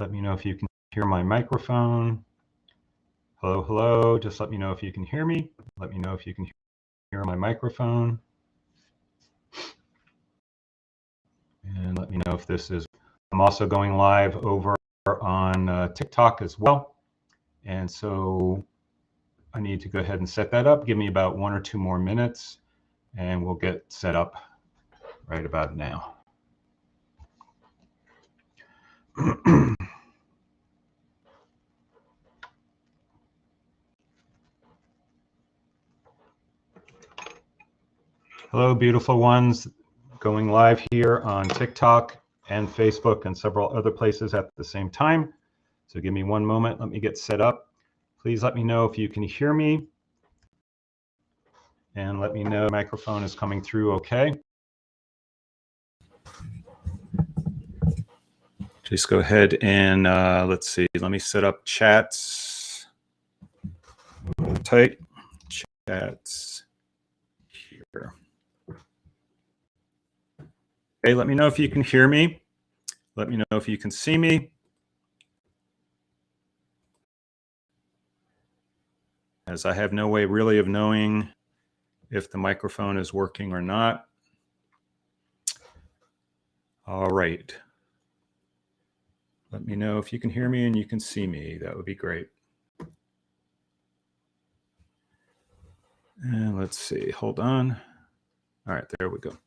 let me know if you can hear my microphone. Hello, hello. Just let me know if you can hear me. Let me know if you can hear my microphone. And let me know if this is. I'm also going live over on TikTok as well. And so I need to go ahead and set that up. Give me about 1 or 2 more minutes and we'll get set up right about now. Hello, beautiful ones. Going live here on TikTok and Facebook and several other places at the same time. So give me 1 moment. Let me get set up. Please let me know if you can hear me. And let me know the microphone is coming through okay. Just go ahead and let's see. Let me set up chats. Tight chats here. Okay, let me know if you can hear me. Let me know if you can see me. As I have no way really of knowing if the microphone is working or not. All right. Let me know if you can hear me and you can see me. That would be great. And let's see, hold on. All right, there we go.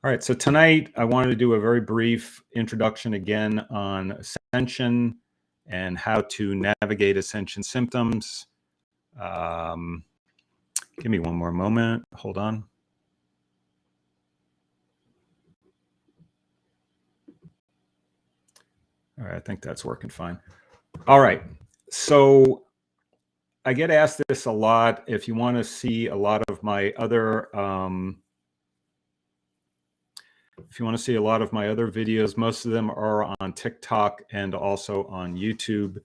All right, so tonight I wanted to do a very brief introduction again on Ascension and how to navigate Ascension symptoms. Give me 1 more moment, hold on. All right, I think that's working fine. All right, so I get asked this a lot. If you want to see a lot of my other videos, most of them are on TikTok and also on YouTube,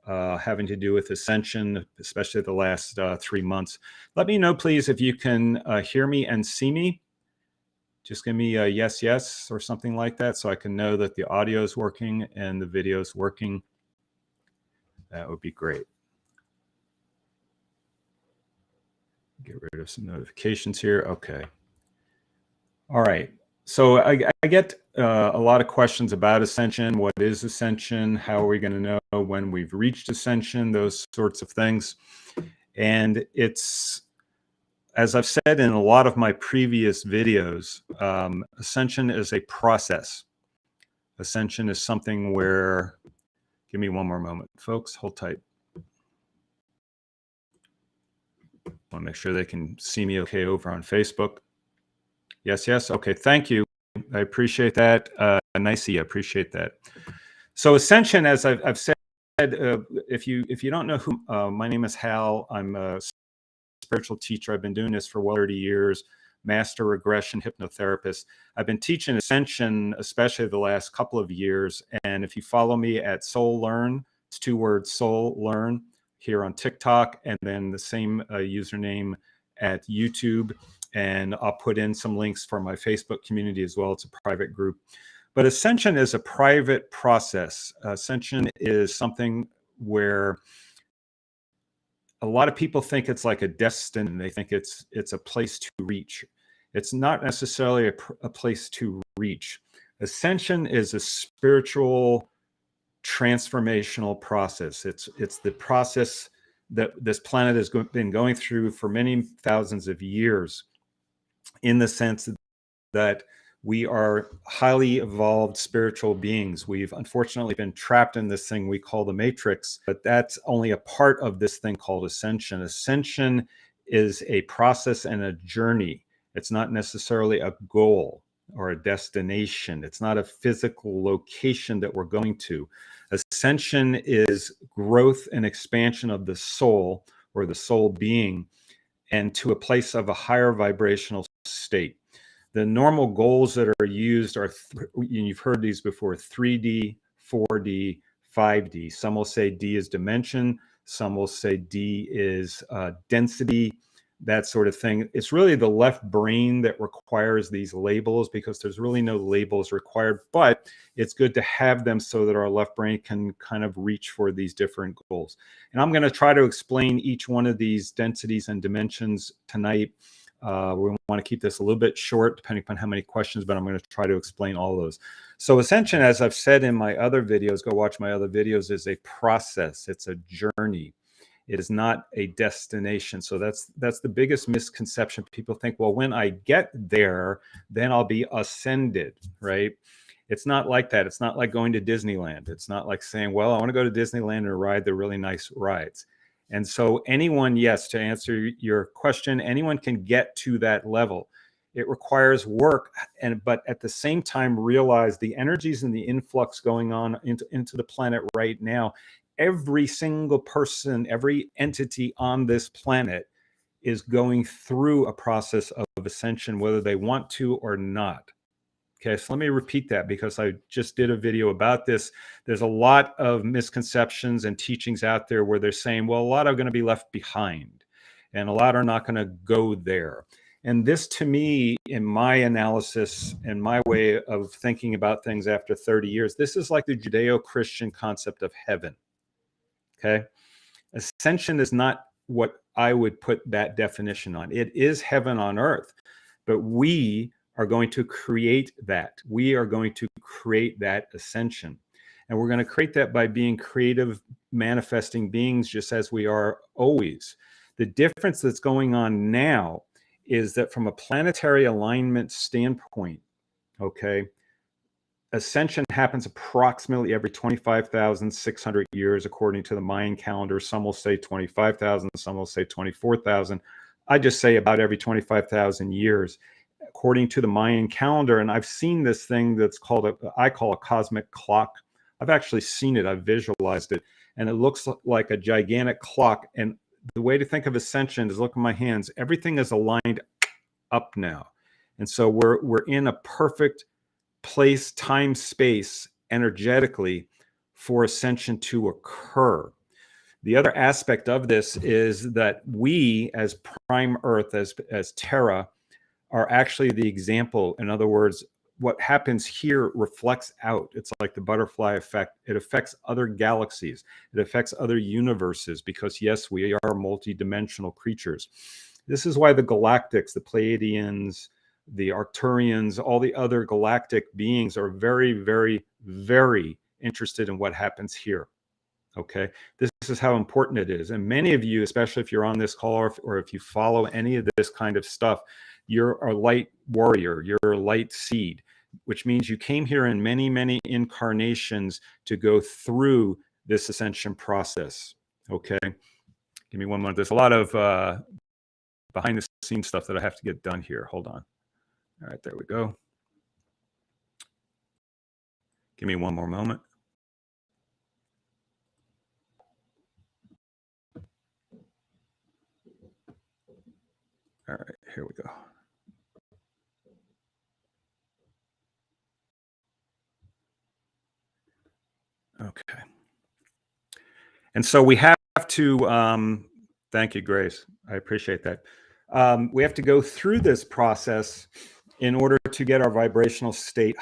having to do with Ascension, especially the last 3 months. Let me know, please, if you can hear me and see me. Just give me a yes, yes, or something like that so I can know that the audio is working and the video is working. That would be great. Get rid of some notifications here. Okay. All right. So I get a lot of questions about Ascension. What is Ascension? How are we going to know when we've reached Ascension? Those sorts of things. And it's, as I've said in a lot of my previous videos, Ascension is a process. Ascension is something where, give me 1 more moment, folks, hold tight. I want to make sure they can see me okay over on Facebook. Yes, yes. Okay, thank you. I appreciate that. Nicey, I appreciate that. So Ascension, as I've said, if you don't know who, my name is Hal. I'm a spiritual teacher. I've been doing this for well 30 years, master regression hypnotherapist. I've been teaching Ascension, especially the last couple of years. And if you follow me at Soul Learn, it's 2 words, Soul Learn, here on TikTok, and then the same username at YouTube. And I'll put in some links for my Facebook community as well. It's a private group. But Ascension is a private process. Ascension is something where a lot of people think it's like a destiny. They think it's a place to reach. It's not necessarily a place to reach. Ascension is a spiritual transformational process. It's the process that this planet has been going through for many thousands of years, in the sense that we are highly evolved spiritual beings. We've unfortunately been trapped in this thing we call the Matrix, but that's only a part of this thing called Ascension. Ascension is a process and a journey. It's not necessarily a goal or a destination. It's not a physical location that we're going to. Ascension is growth and expansion of the soul, or the soul being, and to a place of a higher vibrational state. The normal goals that are used are, you've heard these before, 3D, 4D, 5D. Some will say D is dimension. Some will say D is density. that sort of thing. It's really the left brain that requires these labels, because there's really no labels required, but it's good to have them so that our left brain can kind of reach for these different goals. And I'm going to try to explain each one of these densities and dimensions tonight. We want to keep this a little bit short, depending upon how many questions, but I'm going to try to explain all of those. So Ascension, as I've said in my other videos, go watch my other videos, is a process. It's a journey. It is not a destination. So that's the biggest misconception. People think, well, when I get there, then I'll be ascended, right? It's not like that. It's not like going to Disneyland. It's not like saying, well, I want to go to Disneyland and ride the really nice rides. And so anyone, yes, to answer your question, anyone can get to that level. It requires work, but at the same time, realize the energies and the influx going on into the planet right now. Every single person, every entity on this planet is going through a process of ascension, whether they want to or not. Okay, so let me repeat that, because I just did a video about this. There's a lot of misconceptions and teachings out there where they're saying, well, a lot are going to be left behind and a lot are not going to go there. And this, to me, in my analysis and my way of thinking about things after 30 years, this is like the Judeo-Christian concept of heaven. Okay, ascension is not what I would put that definition on. It is heaven on earth, but we are going to create that. We are going to create that ascension. And we're going to create that by being creative, manifesting beings, just as we are always. The difference that's going on now is that from a planetary alignment standpoint, okay, ascension happens approximately every 25,600 years, according to the Mayan calendar. Some will say 25,000, some will say 24,000. I just say about every 25,000 years, according to the Mayan calendar. And I've seen this thing that's called, I call a cosmic clock. I've actually seen it, I've visualized it, and it looks like a gigantic clock. And the way to think of ascension is, look at my hands, everything is aligned up now. And so we're in a perfect place, time, space, energetically, for ascension to occur. The other aspect of this is that we, as prime Earth, as Terra, are actually the example. In other words, what happens here reflects out. It's like the butterfly effect. It affects other galaxies. It affects other universes, because yes, we are multidimensional creatures. This is why the galactics, the Pleiadians, the Arcturians, all the other galactic beings are very, very, very interested in what happens here. Okay, this is how important it is. And many of you, especially if you're on this call, or if you follow any of this kind of stuff, you're a light warrior, you're a light seed, which means you came here in many, many incarnations to go through this ascension process. Okay, give me one moment. There's a lot of behind the scenes stuff that I have to get done here. Hold on. All right, there we go. Give me one more moment. All right, here we go. Okay. And so we have to, thank you, Grace. I appreciate that. We have to go through this process in order to get our vibrational state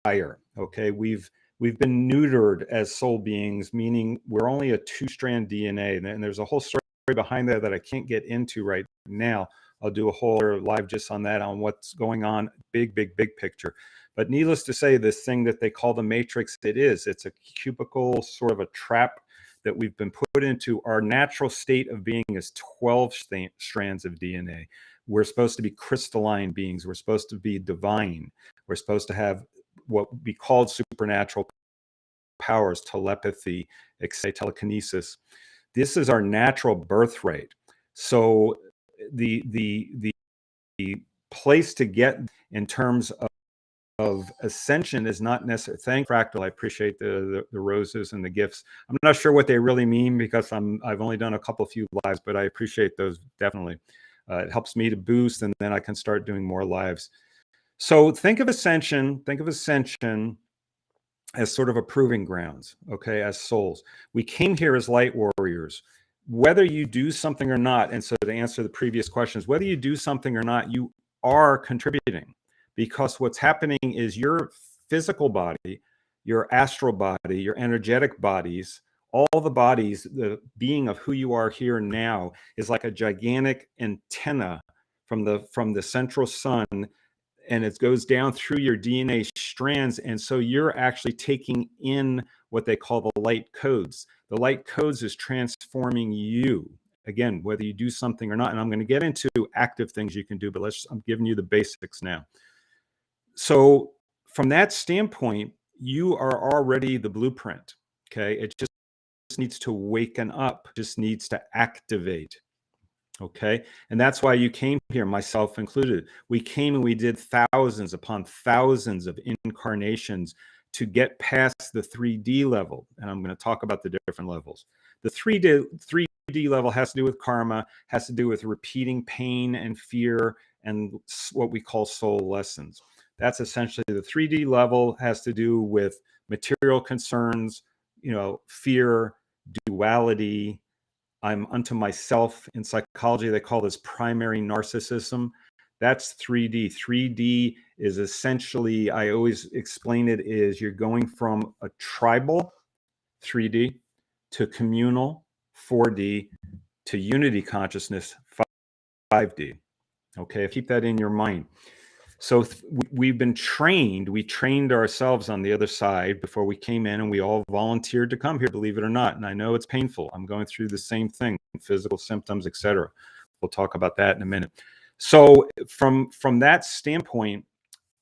higher. Okay, we've been neutered as soul beings, meaning we're only a 2-strand DNA, and there's a whole story behind that I can't get into right now. I'll do a whole live just on that, on what's going on, big picture. But needless to say, this thing that they call the matrix, it's a cubicle, sort of a trap that we've been put into. Our natural state of being is 12 strands of DNA. We're supposed to be crystalline beings. We're supposed to be divine. We're supposed to have what would be called supernatural powers, telepathy, telekinesis. This is our natural birthright. So the place to get in terms of ascension is not necessarily, thank Fractal, I appreciate the roses and the gifts. I'm not sure what they really mean, because I've only done a few lives, but I appreciate those definitely. It helps me to boost, and then I can start doing more lives. So think of ascension as sort of a proving grounds, okay, as souls. We came here as light warriors. whether you do something or not, and so to answer the previous questions, whether you do something or not, you are contributing, because what's happening is your physical body, your astral body, your energetic bodies, all the bodies, the being of who you are here now is like a gigantic antenna from the central sun, and it goes down through your DNA strands. And so you're actually taking in what they call the light codes. The light codes is transforming you. Again, whether you do something or not. And I'm going to get into active things you can do, but I'm giving you the basics now. So from that standpoint, you are already the blueprint. Okay. It just needs to waken up, just needs to activate. Okay. And that's why you came here, myself included. We came and we did thousands upon thousands of incarnations to get past the 3D level. And I'm going to talk about the different levels. The 3D level has to do with karma, has to do with repeating pain and fear and what we call soul lessons. That's essentially the 3D level, has to do with material concerns, fear, duality. I'm unto myself. In psychology, they call this primary narcissism. That's 3D. 3D is essentially, I always explain it, is you're going from a tribal 3D to communal 4D to unity consciousness 5D. Okay, keep that in your mind. So we've been trained. We trained ourselves on the other side before we came in, and we all volunteered to come here, believe it or not. And I know it's painful. I'm going through the same thing, physical symptoms, etc. We'll talk about that in a minute. So from that standpoint,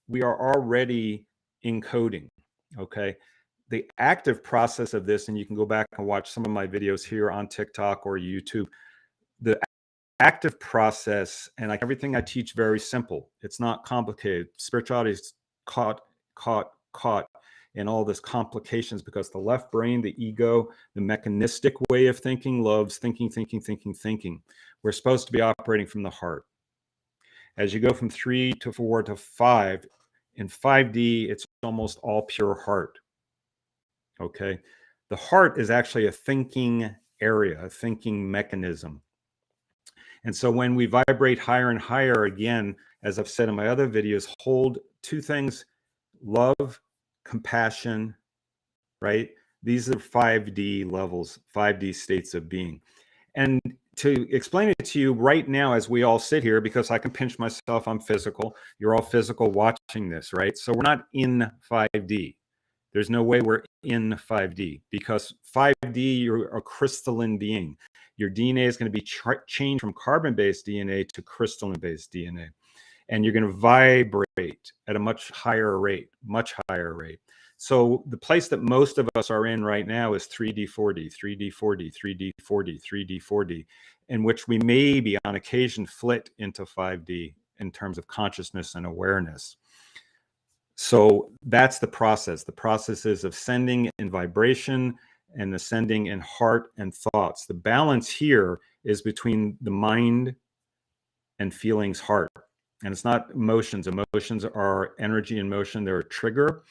we are already encoding. Okay. The active process of this, and you can go back and watch some of my videos here on TikTok or YouTube. The active process, and like everything I teach, very simple. It's not complicated. Spirituality is caught in all this complications because the left brain, the ego, the mechanistic way of thinking loves thinking. We're supposed to be operating from the heart. As you go from 3 to 4 to 5, in 5D, it's almost all pure heart. Okay. The heart is actually a thinking area, a thinking mechanism. And so when we vibrate higher and higher, again, as I've said in my other videos, hold two things: love, compassion, right? These are 5D levels, 5D states of being. And to explain it to you right now, as we all sit here, because I can pinch myself, I'm physical, you're all physical watching this, right? So we're not in 5D. There's no way we're in 5D, because 5D, you're a crystalline being. Your DNA is going to be changed from carbon-based DNA to crystalline-based DNA. And you're going to vibrate at a much higher rate. So the place that most of us are in right now is 3D, 4D, 3D, 4D, 3D, 4D, 3D, 4D, in which we may be on occasion flit into 5D in terms of consciousness and awareness. So that's the process. The process is ascending in vibration and ascending in heart and thoughts. The balance here is between the mind and feelings, heart. And it's not emotions. Emotions are energy in motion. They're a trigger.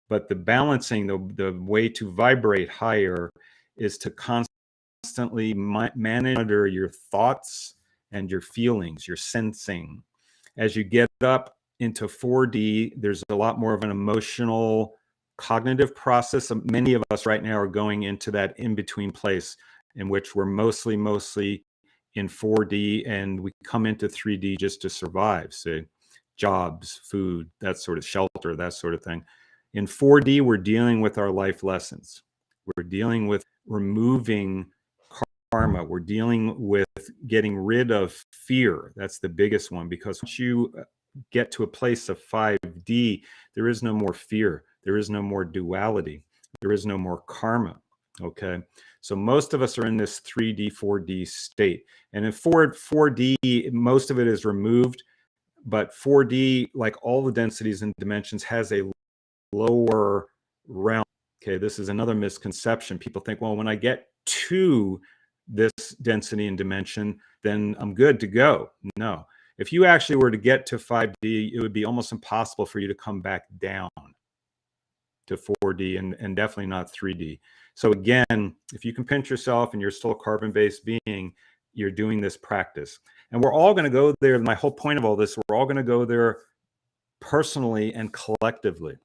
But the balancing, the way to vibrate higher is to constantly manage your thoughts and your feelings, your sensing. As you get up into 4D, there's a lot more of an emotional, cognitive process. Many of us right now are going into that in-between place in which we're mostly in 4D, and we come into 3D just to survive, say jobs, food, that sort of shelter, that sort of thing. In 4D, we're dealing with our life lessons. We're dealing with removing karma. We're dealing with getting rid of fear. That's the biggest one, because once you get to a place of 5D, there is no more fear. There is no more duality. There is no more karma. Okay. So most of us are in this 3D, 4D state. And in 4D, most of it is removed. But 4D, like all the densities and dimensions, has a lower realm. Okay. This is another misconception. People think, well, when I get to this density and dimension, then I'm good to go. No. If you actually were to get to 5D, it would be almost impossible for you to come back down to 4D. 4D and definitely not 3D. So again, if you can pinch yourself and you're still a carbon-based being, you're doing this practice. And we're all going to go there. My whole point of all this, we're all going to go there personally and collectively.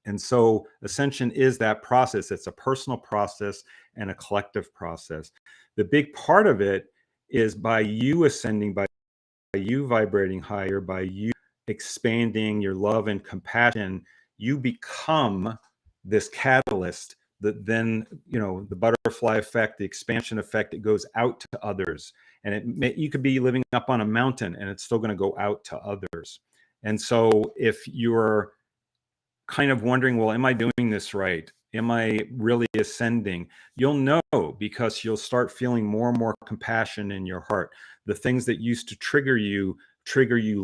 And so Ascension is that process. It's a personal process and a collective process. The big part of it is by you ascending, by you vibrating higher, by you expanding your love and compassion, you become this catalyst that then, the butterfly effect, the expansion effect, it goes out to others. And you could be living up on a mountain and it's still going to go out to others. And so if you're kind of wondering, well, am I doing this right? Am I really ascending? You'll know because you'll start feeling more and more compassion in your heart. The things that used to trigger you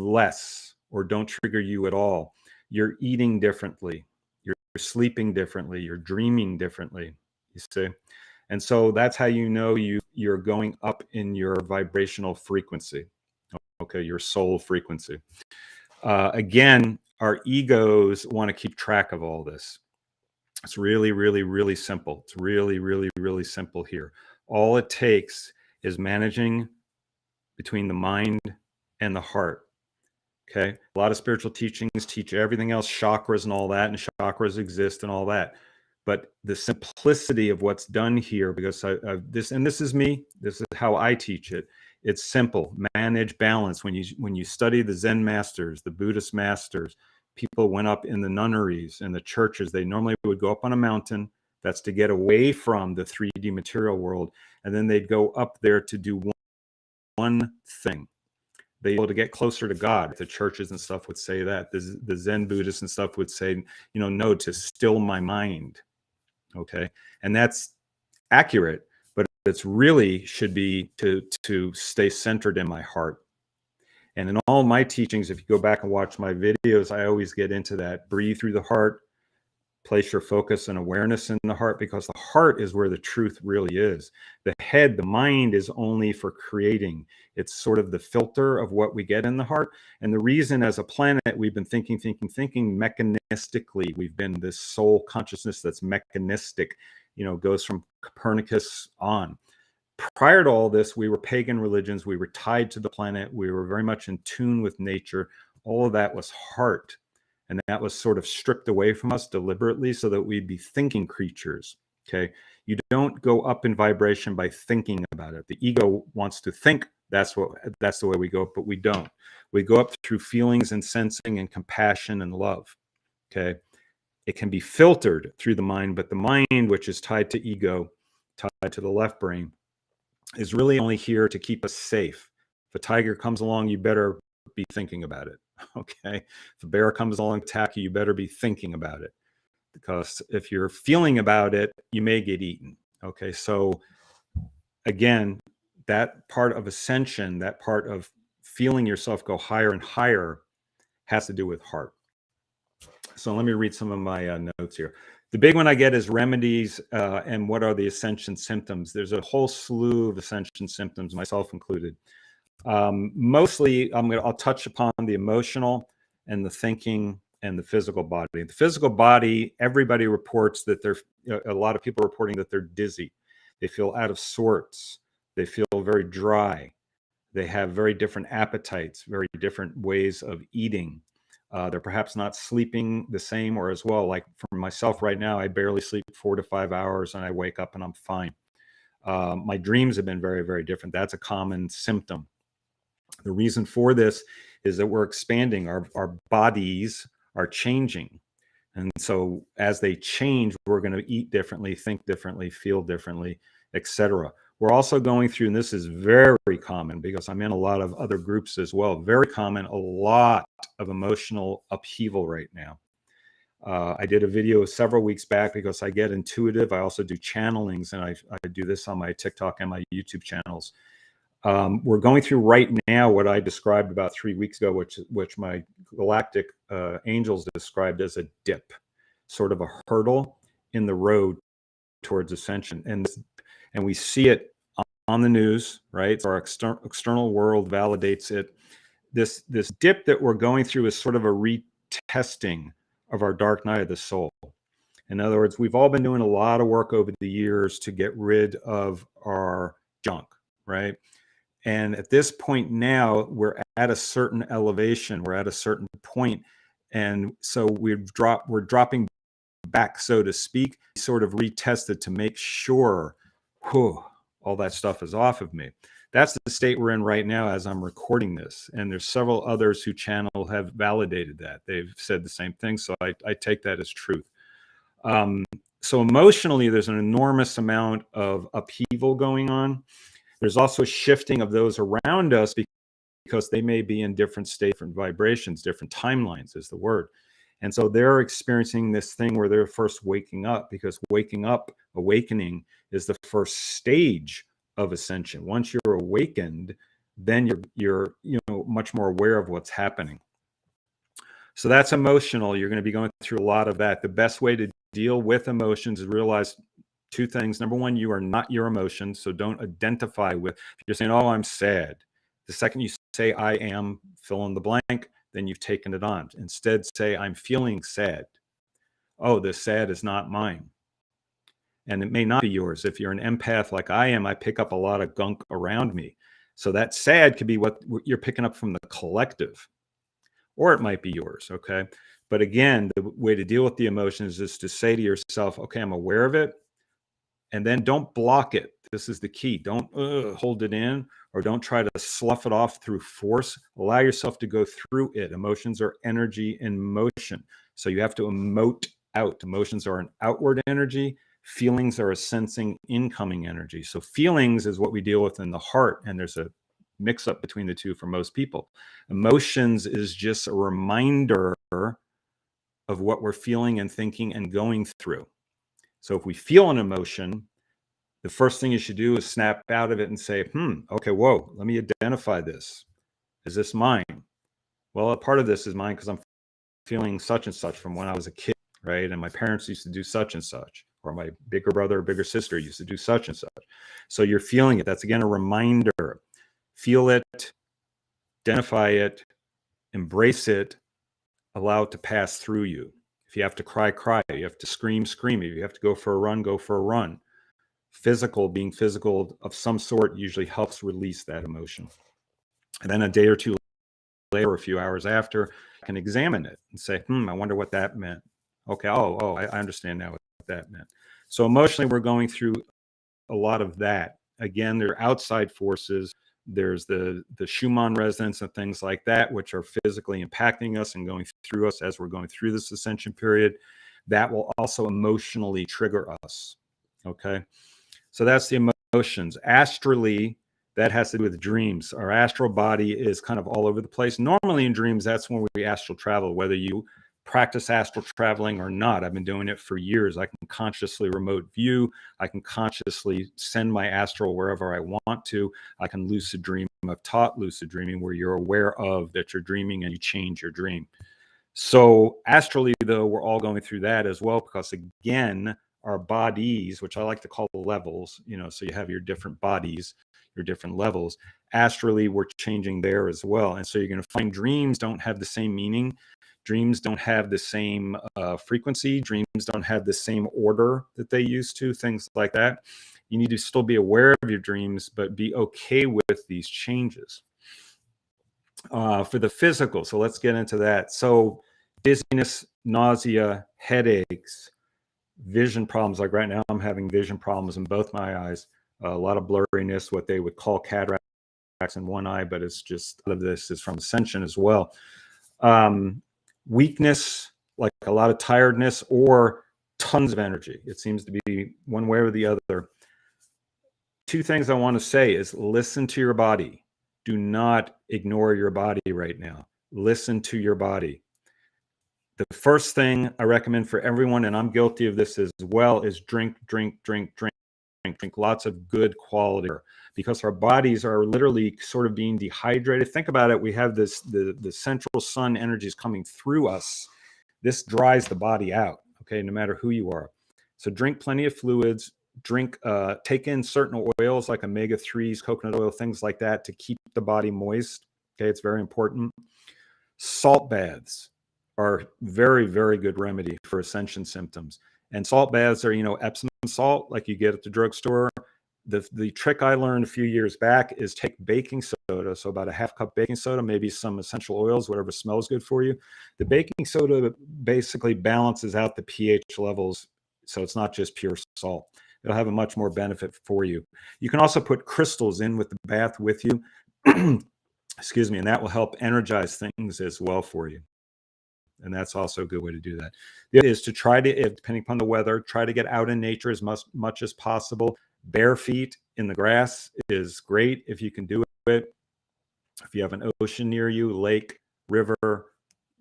less or don't trigger you at all. You're eating differently. You're sleeping differently. You're dreaming differently, you see? And so that's how you know you're going up in your vibrational frequency, okay, your soul frequency. Again, our egos want to keep track of all this. It's really, really, really simple. It's really, really, really simple here. All it takes is managing between the mind and the heart. Okay. A lot of spiritual teachings teach everything else, chakras and all that, and chakras exist and all that. But the simplicity of what's done here, because this is me, this is how I teach it. It's simple. Manage balance. When you study the Zen masters, the Buddhist masters, people went up in the nunneries and the churches. They normally would go up on a mountain. That's to get away from the 3D material world. And then they'd go up there to do one thing. They able to get closer to God. The churches and stuff would say that. The Zen Buddhists and stuff would say, no, to still my mind. Okay. And that's accurate, but it's really should be to stay centered in my heart. And in all my teachings, if you go back and watch my videos, I always get into that. Breathe through the heart, place your focus and awareness in the heart, because the heart is where the truth really is. The head, the mind is only for creating. It's sort of the filter of what we get in the heart. And the reason as a planet, we've been thinking mechanistically. We've been this soul consciousness that's mechanistic, goes from Copernicus on. Prior to all this, we were pagan religions. We were tied to the planet. We were very much in tune with nature. All of that was heart. And that was sort of stripped away from us deliberately so that we'd be thinking creatures. Okay. You don't go up in vibration by thinking about it. The ego wants to think. That's the way we go up, but we don't. We go up through feelings and sensing and compassion and love. Okay. It can be filtered through the mind, but the mind, which is tied to ego, tied to the left brain, is really only here to keep us safe. If a tiger comes along, you better be thinking about it. Okay. If a bear comes along to attack you, you better be thinking about it, because if you're feeling about it, you may get eaten. Okay. So again, that part of ascension, that part of feeling yourself go higher and higher, has to do with heart. So let me read some of my notes here. The big one I get is remedies and what are the ascension symptoms. There's a whole slew of ascension symptoms, myself included. Mostly, I'll touch upon the emotional and the thinking and the physical body. The physical body, everybody reports that a lot of people are reporting that they're dizzy. They feel out of sorts. They feel very dry. They have very different appetites, very different ways of eating. They're perhaps not sleeping the same or as well. Like for myself right now, I barely sleep 4 to 5 hours and I wake up and I'm fine. My dreams have been very, very different. That's a common symptom. The reason for this is that we're expanding. Our bodies are changing. And so as they change, we're going to eat differently, think differently, feel differently, etc. We're also going through, and this is very common because I'm in a lot of other groups as well, very common, a lot of emotional upheaval right now. I did a video several weeks back because I get intuitive. I also do channelings, and I do this on my TikTok and my YouTube channels. We're going through right now what I described about 3 weeks ago, which my galactic angels described as a dip, sort of a hurdle in the road towards ascension. And we see it on the news, right? So our external world validates it. This dip that we're going through is sort of a retesting of our dark night of the soul. In other words, we've all been doing a lot of work over the years to get rid of our junk, right? And at this point now, we're at a certain elevation, we're at a certain point, and so we're dropping back, so to speak, sort of retested to make sure, whew, all that stuff is off of me. That's the state we're in right now as I'm recording this. And there's several others who channel have validated that. They've said the same thing. So I take that as truth. So emotionally, there's an enormous amount of upheaval going on. There's also shifting of those around us because they may be in different states, different vibrations, different timelines is the word. And so they're experiencing this thing where they're first waking up, because waking up, awakening, is the first stage of ascension. Once you're awakened, then you're much more aware of what's happening. So that's emotional. You're going to be going through a lot of that. The best way to deal with emotions is realize two things. Number one, you are not your emotions. So don't identify with, if you're saying, oh, I'm sad. The second you say, I am, fill in the blank, then you've taken it on. Instead, say, I'm feeling sad. Oh, this sad is not mine. And it may not be yours. If you're an empath like I am, I pick up a lot of gunk around me. So that sad could be what you're picking up from the collective, or it might be yours, okay? But again, the way to deal with the emotions is to say to yourself, okay, I'm aware of it, and then don't block it. This is the key. Don't hold it in, or don't try to slough it off through force. Allow yourself to go through it. Emotions are energy in motion. So you have to emote out. Emotions are an outward energy. Feelings are a sensing incoming energy. So feelings is what we deal with in the heart, and there's a mix up between the two for most people. Emotions is just a reminder of what we're feeling and thinking and going through. So if we feel an emotion, the first thing you should do is snap out of it and say, okay, whoa, let me identify this. Is this mine? Well, a part of this is mine because I'm feeling such and such from when I was a kid, right? And my parents used to do such and such, or my bigger brother or bigger sister used to do such and such. So you're feeling it. That's, again, a reminder. Feel it, identify it, embrace it, allow it to pass through you. If you have to cry, cry. You have to scream, scream. If you have to go for a run, go for a run. Being physical of some sort usually helps release that emotion. And then a day or two later, or a few hours after, I can examine it and say, I wonder what that meant. Okay, I understand now what that meant. So emotionally, we're going through a lot of that. Again, there are outside forces. There's the Schumann resonance and things like that, which are physically impacting us and going through us as we're going through this ascension period. That will also emotionally trigger us. Okay. So that's the emotions. Astrally, that has to do with dreams. Our astral body is kind of all over the place. Normally in dreams, that's when we astral travel, whether you practice astral traveling or not. I've been doing it for years. I can consciously remote view. I can consciously send my astral wherever I want to. I can lucid dream. I've taught lucid dreaming, where you're aware of that you're dreaming and you change your dream. So astrally, though, we're all going through that as well, because again, our bodies, which I like to call levels, so you have your different bodies, your different levels. Astrally, we're changing there as well. And so you're going to find dreams don't have the same meaning. Dreams don't have the same frequency. Dreams don't have the same order that they used to, things like that. You need to still be aware of your dreams, but be okay with these changes. For the physical, so let's get into that. So dizziness, nausea, headaches, vision problems. Like right now, I'm having vision problems in both my eyes. A lot of blurriness, what they would call cataracts in one eye, but it's just, a lot of this is from Ascension as well. Weakness, like a lot of tiredness, or tons of energy. It seems to be one way or the other. Two things I want to say is listen to your body. Do not ignore your body right now. Listen to your body. The first thing I recommend for everyone, and I'm guilty of this as well, is drink lots of good quality water, because our bodies are literally sort of being dehydrated. Think about it. We have this, the central sun energies coming through us. This dries the body out, okay, no matter who you are. So drink plenty of fluids. Take in certain oils like omega-3s, coconut oil, things like that, to keep the body moist. Okay, it's very important. Salt baths are very, very good remedy for ascension symptoms. And salt baths are, Epsom salt like you get at the drugstore. The trick I learned a few years back is take baking soda, so about a half cup baking soda, maybe some essential oils, whatever smells good for you. The baking soda basically balances out the pH levels, so it's not just pure salt. It'll have a much more benefit for you. You can also put crystals in with the bath with you. Excuse me, and that will help energize things as well for you. And that's also a good way to do that. The other is to try to, depending upon the weather, try to get out in nature as much as possible. Bare feet in the grass is great if you can do it. If you have an ocean near you, lake, river,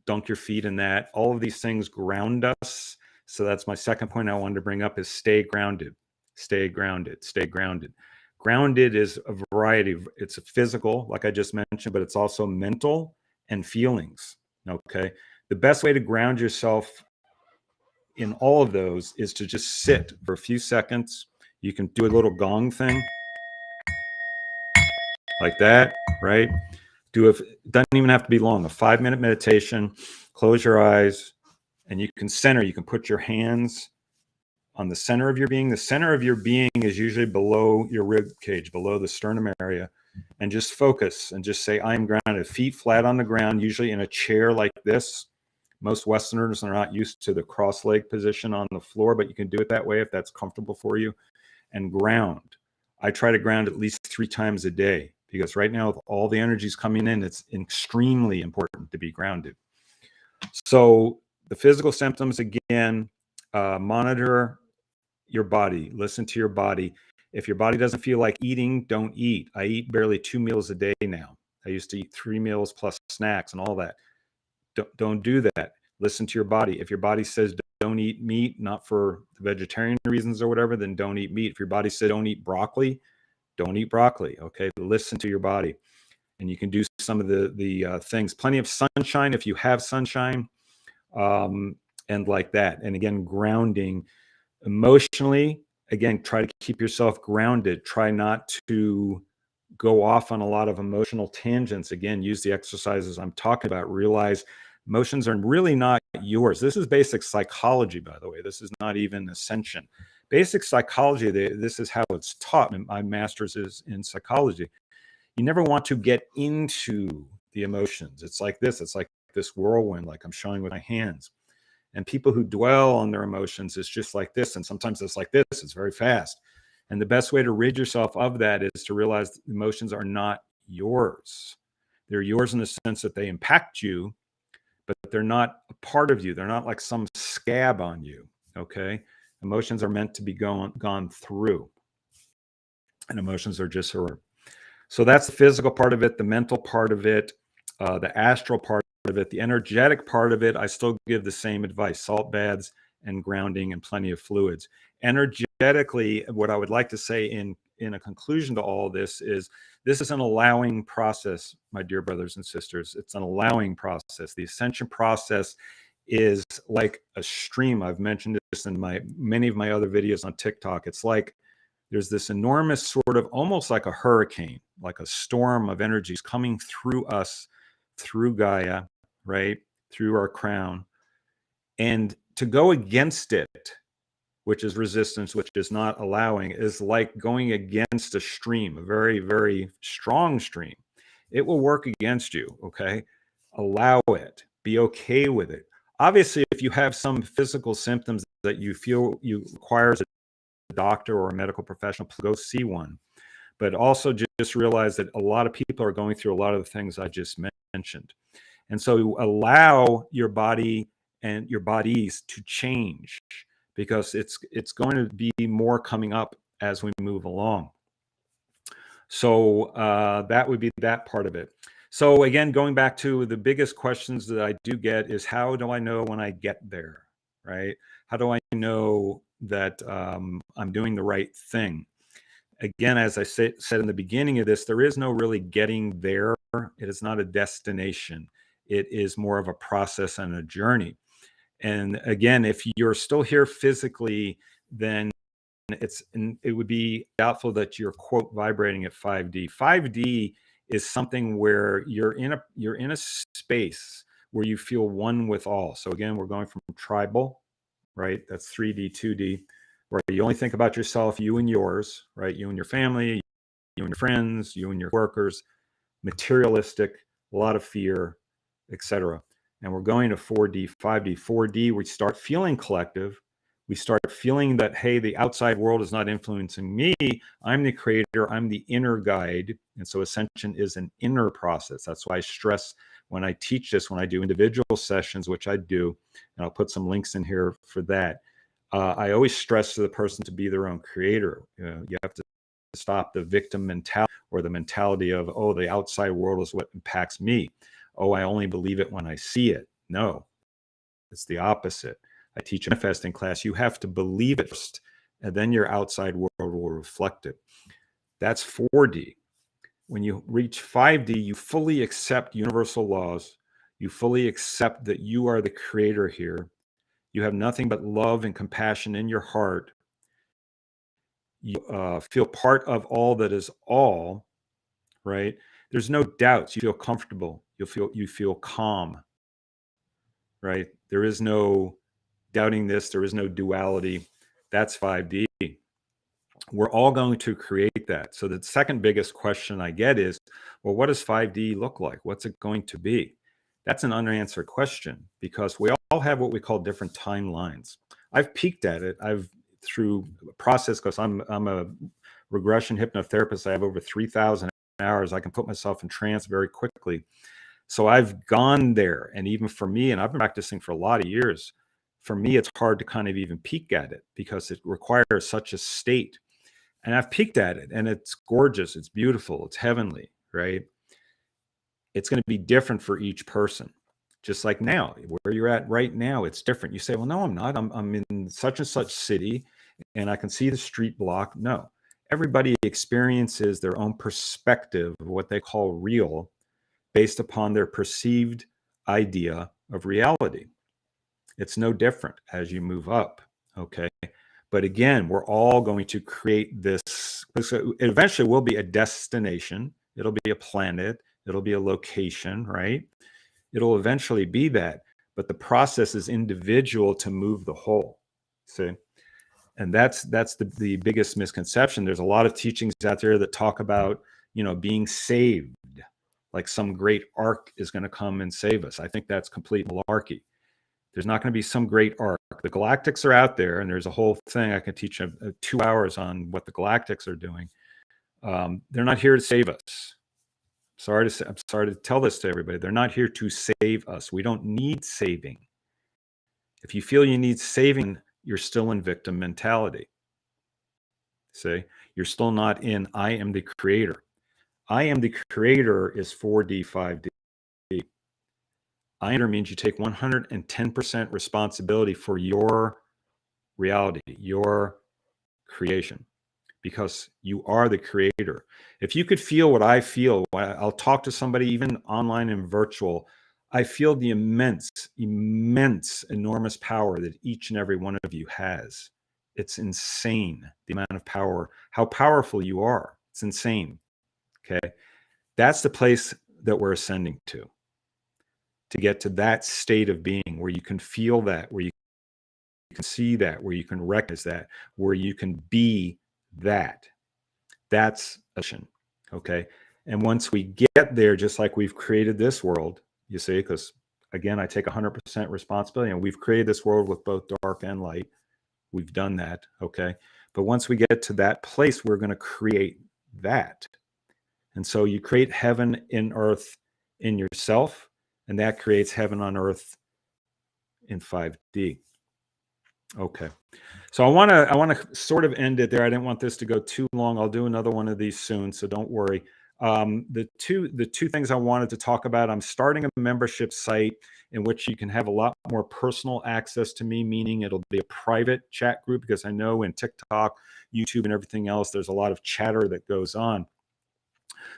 dunk your feet in that. All of these things ground us. So that's my second point I wanted to bring up is stay grounded. Stay grounded. Stay grounded. Grounded is a variety of, it's a physical, like I just mentioned, but it's also mental and feelings. Okay. The best way to ground yourself in all of those is to just sit for a few seconds. You can do a little gong thing like that, right? It doesn't even have to be long, a 5-minute meditation. Close your eyes and you can put your hands on the center of your being. The center of your being is usually below your rib cage, below the sternum area. And just focus and just say, I'm grounded, feet flat on the ground, usually in a chair like this. Most Westerners are not used to the cross leg position on the floor, but you can do it that way if that's comfortable for you. And ground. I try to ground at least 3 times a day because right now, with all the energies coming in, it's extremely important to be grounded. So the physical symptoms, again, monitor your body, listen to your body. If your body doesn't feel like eating, don't eat. I eat barely 2 meals a day now. I used to eat 3 meals plus snacks and all that. Don't do that. Listen to your body. If your body says don't eat meat, not for vegetarian reasons or whatever, then don't eat meat. If your body said don't eat broccoli, don't eat broccoli. Okay, listen to your body, and you can do some of the things. Plenty of sunshine if you have sunshine, and like that. And again, grounding emotionally. Again, try to keep yourself grounded. Try not to go off on a lot of emotional tangents. Again, use the exercises I'm talking about. Realize emotions are really not yours. This is basic psychology, by the way. This is not even Ascension. Basic psychology, this is how it's taught. My master's is in psychology. You never want to get into the emotions. It's like this. It's like this whirlwind, like I'm showing with my hands. And people who dwell on their emotions is just like this. And sometimes it's like this. It's very fast. And the best way to rid yourself of that is to realize emotions are not yours. They're yours in the sense that they impact you, but they're not a part of you. They're not like some scab on you. Okay. Emotions are meant to be gone through. And emotions are just her. So that's the physical part of it, the mental part of it, the astral part of it, the energetic part of it. I still give the same advice: salt baths and grounding and plenty of fluids. Energetically, what I would like to say in a conclusion to all this is an allowing process, my dear brothers and sisters. It's an allowing process. The ascension process is like a stream. I've mentioned this in many of my other videos on TikTok. It's like there's this enormous sort of almost like a hurricane, like a storm of energies coming through us, through Gaia, right? Through our crown. And to go against it, which is resistance, which is not allowing, is like going against a stream, a very, very strong stream. It will work against you, okay? Allow it. Be okay with it. Obviously, if you have some physical symptoms that you feel you require a doctor or a medical professional, go see one. But also just realize that a lot of people are going through a lot of the things I just mentioned. And so allow your body and your bodies to change, because it's going to be more coming up as we move along. So that would be that part of it. So again, going back to the biggest questions that I do get is, how do I know when I get there, right? How do I know that I'm doing the right thing? Again, as I said in the beginning of this, there is no really getting there. It is not a destination. It is more of a process and a journey. And again, if you're still here physically, then it would be doubtful that you're, quote, vibrating at 5D. 5D is something where you're in a space where you feel one with all. So again, we're going from tribal, right? That's 3D, 2D, where you only think about yourself, you and yours, right? You and your family, you and your friends, you and your workers, materialistic, a lot of fear, etc. And we're going to 4D, 5D. 4D, we start feeling collective. We start feeling that, hey, the outside world is not influencing me. I'm the creator. I'm the inner guide. And so ascension is an inner process. That's why I stress when I teach this, when I do individual sessions, which I do, and I'll put some links in here for that. I always stress to the person to be their own creator. You have to stop the victim mentality, or the mentality of, oh, the outside world is what impacts me. Oh, I only believe it when I see it. No, it's the opposite. I teach a manifesting class. You have to believe it first, and then your outside world will reflect it. That's 4D. When you reach 5D, you fully accept universal laws. You fully accept that you are the creator here. You have nothing but love and compassion in your heart. You feel part of all that is all, right? There's no doubts. You feel comfortable. You feel calm, right? There is no doubting this. There is no duality. That's 5D. We're all going to create that. So the second biggest question I get is, well, what does 5D look like? What's it going to be? That's an unanswered question, because we all have what we call different timelines. I've peeked at it. I've through a process, because I'm a regression hypnotherapist. I have over 3,000 hours. I can put myself in trance very quickly. So I've gone there. And even for me, and I've been practicing for a lot of years, for me, it's hard to kind of even peek at it because it requires such a state. And I've peeked at it, and it's gorgeous. It's beautiful. It's heavenly, right? It's going to be different for each person. Just like now, where you're at right now, it's different. You say, well, no, I'm not. I'm in such and such city, and I can see the street block. No, everybody experiences their own perspective of what they call real based upon their perceived idea of reality. It's no different as you move up, okay? But again, we're all going to create this. So it eventually will be a destination. It'll be a planet. It'll be a location, right? It'll eventually be that. But the process is individual to move the whole, see? And that's the biggest misconception. There's a lot of teachings out there that talk about, being saved, like some great ark is going to come and save us. I think that's complete malarkey. There's not going to be some great ark. The galactics are out there, and there's a whole thing I could teach 2 hours on what the galactics are doing. They're not here to save us. I'm sorry to tell this to everybody. They're not here to save us. We don't need saving. If you feel you need saving, you're still in victim mentality. See, you're still not in I am the creator. I am the creator is 4D, 5D. I am means you take 110% responsibility for your reality, your creation, because you are the creator. If you could feel what I feel, I'll talk to somebody even online and virtual. I feel the immense, enormous power that each and every one of you has. It's insane, the amount of power, how powerful you are. It's insane. Okay. That's the place that we're ascending to get to that state of being where you can feel that, where you can see that, where you can recognize that, where you can be that. That's ascension. Okay. And once we get there, just like we've created this world, you see, because again, I take 100% responsibility, and we've created this world with both dark and light. We've done that. Okay. But once we get to that place, we're going to create that. And so you create heaven in earth in yourself, and that creates heaven on earth in 5D. Okay. So I want to sort of end it there. I didn't want this to go too long. I'll do another one of these soon, so don't worry. The two things I wanted to talk about, I'm starting a membership site in which you can have a lot more personal access to me, meaning it'll be a private chat group, because I know in TikTok, YouTube, and everything else, there's a lot of chatter that goes on.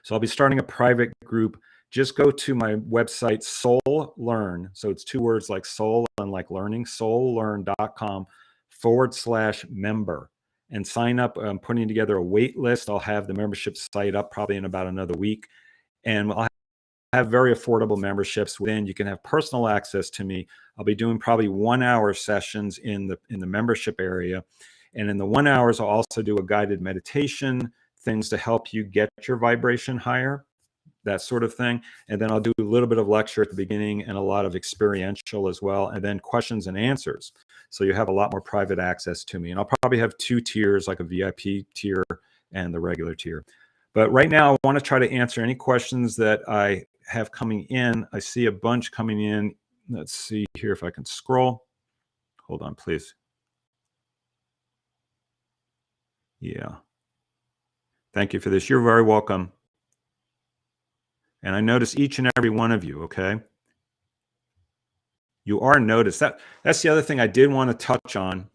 So I'll be starting a private group. Just go to my website, Soul Learn. So it's 2 words like soul and like learning, soullearn.com/member, and sign up. I'm putting together a wait list. I'll have the membership site up probably in about another week. And I'll have very affordable memberships within. You can have personal access to me. I'll be doing probably 1 hour sessions in the membership area. And in the 1 hours, I'll also do a guided meditation, things to help you get your vibration higher, that sort of thing. And then I'll do a little bit of lecture at the beginning and a lot of experiential as well. And then questions and answers. So you have a lot more private access to me. And I'll probably have 2 tiers, like a VIP tier and the regular tier. But right now, I want to try to answer any questions that I have coming in. I see a bunch coming in. Let's see here if I can scroll. Hold on, please. Yeah. Thank you for this. You're very welcome. And I notice each and every one of you, okay? You are noticed. That's the other thing I did want to touch on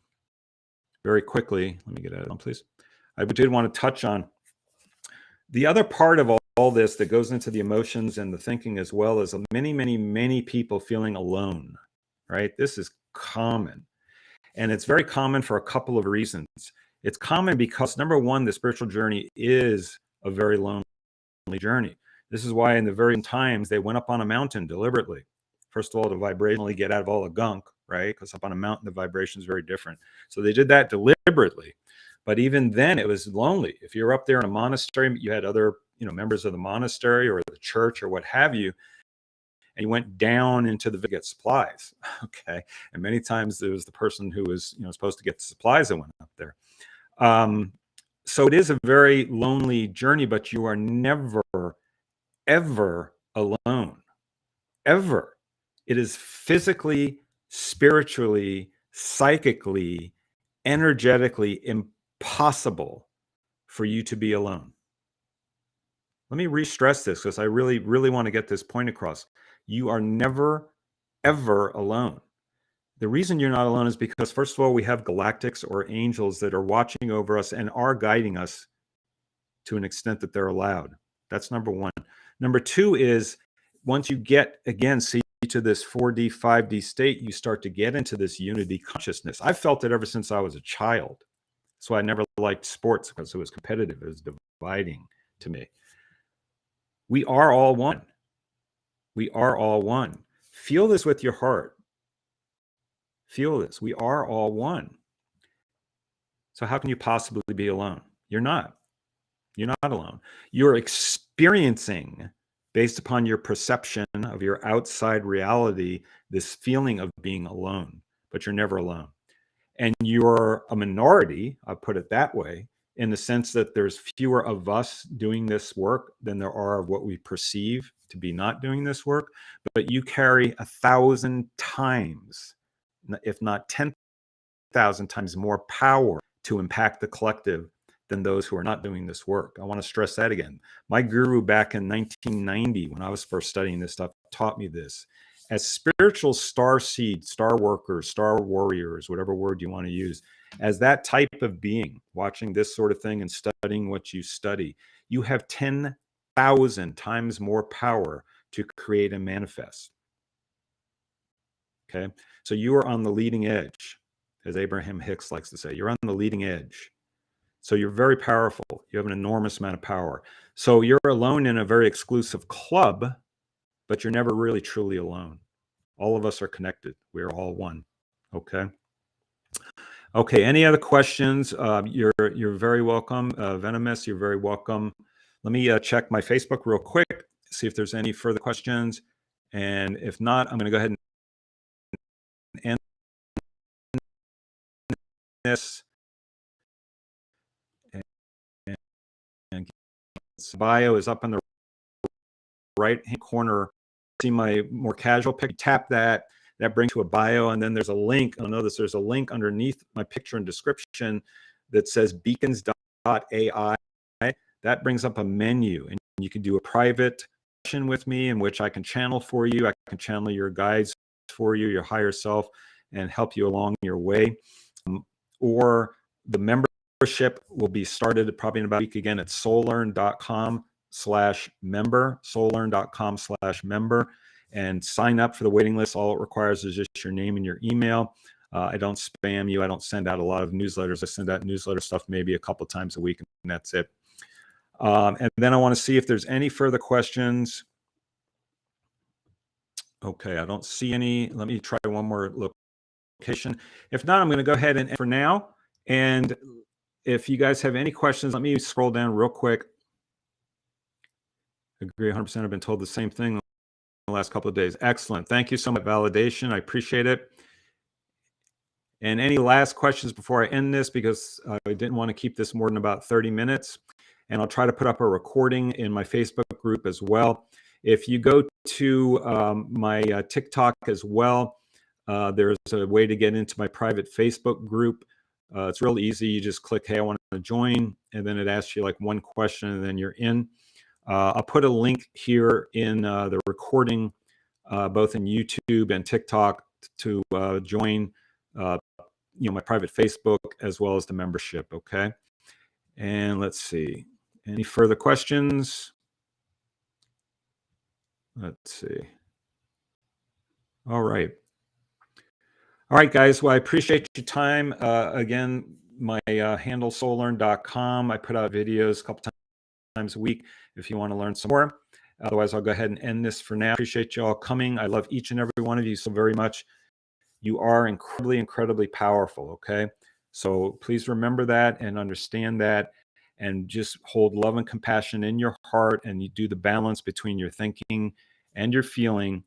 very quickly. Let me get it on, please. I did want to touch on the other part of all this that goes into the emotions and the thinking, as well as many, many, many people feeling alone, right? This is common. And it's very common for a couple of reasons. It's common because, number one, the spiritual journey is a very lonely journey. This is why in the very times they went up on a mountain deliberately. First of all, to vibrationally get out of all the gunk, right? Because up on a mountain, the vibration is very different. So they did that deliberately. But even then, it was lonely. If you're up there in a monastery, you had other, members of the monastery or the church or what have you, and you went down into the to get supplies. Okay, and many times there was the person who was, supposed to get the supplies that went up there. So it is a very lonely journey, but you are never, ever alone, ever. It is physically, spiritually, psychically, energetically impossible for you to be alone. Let me re-stress this because I really, really want to get this point across. You are never, ever alone. The reason you're not alone is because, first of all, we have galactics or angels that are watching over us and are guiding us to an extent that they're allowed. That's number one. Number two is, once you get, again, see to this 4D, 5D state, you start to get into this unity consciousness. I've felt it ever since I was a child. That's why I never liked sports, because it was competitive. It was dividing to me. We are all one. We are all one. Feel this with your heart. Feel this. We are all one. So how can you possibly be alone? You're not. You're not alone. You're experiencing, based upon your perception of your outside reality, this feeling of being alone, but you're never alone. And you're a minority, I'll put it that way, in the sense that there's fewer of us doing this work than there are of what we perceive to be not doing this work. But you carry 1,000 times, if not 10,000 times more power to impact the collective than those who are not doing this work. I want to stress that again. My guru back in 1990, when I was first studying this stuff, taught me this. As spiritual star seeds, star workers, star warriors, whatever word you want to use, as that type of being, watching this sort of thing and studying what you study, you have 10,000 times more power to create and manifest. Okay? So you are on the leading edge, as Abraham Hicks likes to say. You're on the leading edge. So you're very powerful. You have an enormous amount of power. So you're alone in a very exclusive club, but you're never really truly alone. All of us are connected. We're all one. Okay. Okay. Any other questions? You're very welcome. Venomous, you're very welcome. Let me check my Facebook real quick, see if there's any further questions. And if not, I'm going to go ahead and end this. And bio is up in the right-hand corner. See my more casual pic. Tap that. That brings to a bio, and then there's a link. I'll notice there's a link underneath my picture and description that says beacons.ai. That brings up a menu, and you can do a private session with me in which I can channel for you. I can channel your guides for you, your higher self, and help you along your way. Or the membership will be started probably in about a week again at soullearn.com/member, soullearn.com/member, and sign up for the waiting list. All it requires is just your name and your email. I don't spam you. I don't send out a lot of newsletters. I send out newsletter stuff maybe a couple times a week, and that's it. And then I want to see if there's any further questions. Okay, I don't see any. Let me try one more location. If not, I'm going to go ahead and end for now. And if you guys have any questions, let me scroll down real quick. Agree 100%. I've been told the same thing the last couple of days. Excellent. Thank you so much. Validation. I appreciate it. And any last questions before I end this, because I didn't want to keep this more than about 30 minutes. And I'll try to put up a recording in my Facebook group as well. If you go to my TikTok as well, there's a way to get into my private Facebook group. It's real easy. You just click, hey, I want to join. And then it asks you like one question, and then you're in. I'll put a link here in the recording, both in YouTube and TikTok, to join my private Facebook as well as the membership. Okay. And let's see. Any further questions? Let's see. All right. All right, guys. Well, I appreciate your time. Again, my handle soullearn.com. I put out videos a couple times a week if you want to learn some more. Otherwise, I'll go ahead and end this for now. Appreciate you all coming. I love each and every one of you so very much. You are incredibly, incredibly powerful. Okay. So please remember that and understand that, and just hold love and compassion in your heart, and you do the balance between your thinking and your feeling,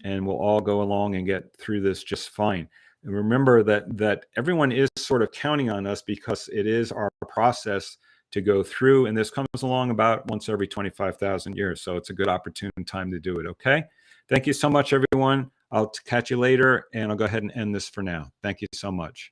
and we'll all go along and get through this just fine. And remember that everyone is sort of counting on us, because it is our process to go through, and this comes along about once every 25,000 years. So it's a good opportune time to do it. Okay. Thank you so much, everyone. I'll catch you later, and I'll go ahead and end this for now. Thank you so much.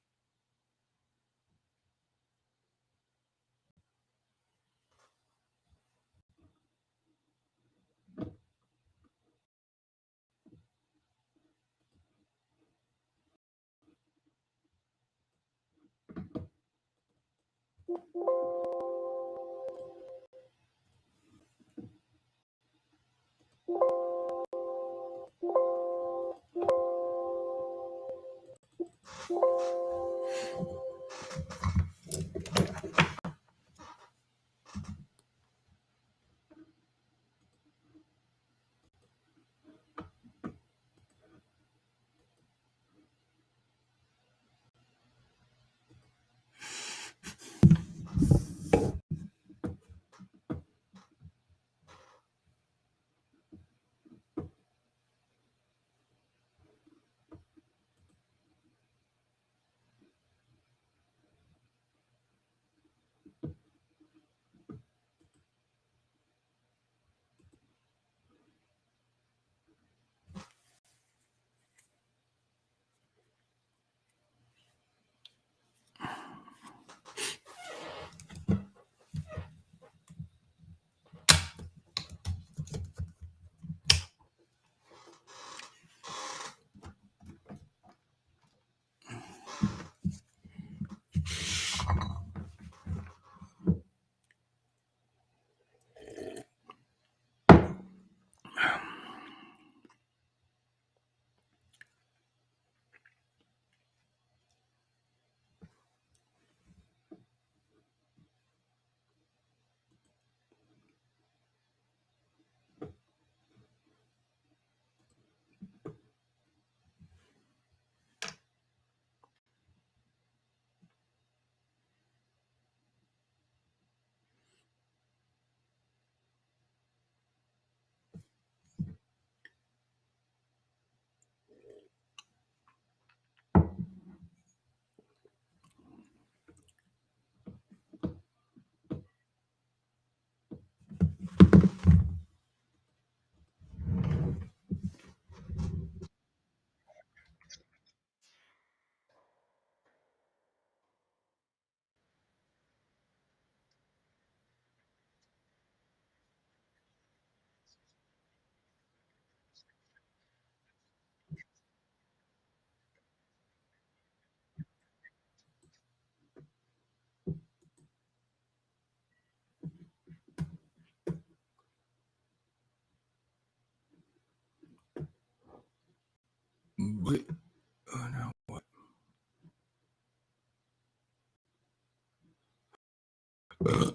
Wait, oh no, what?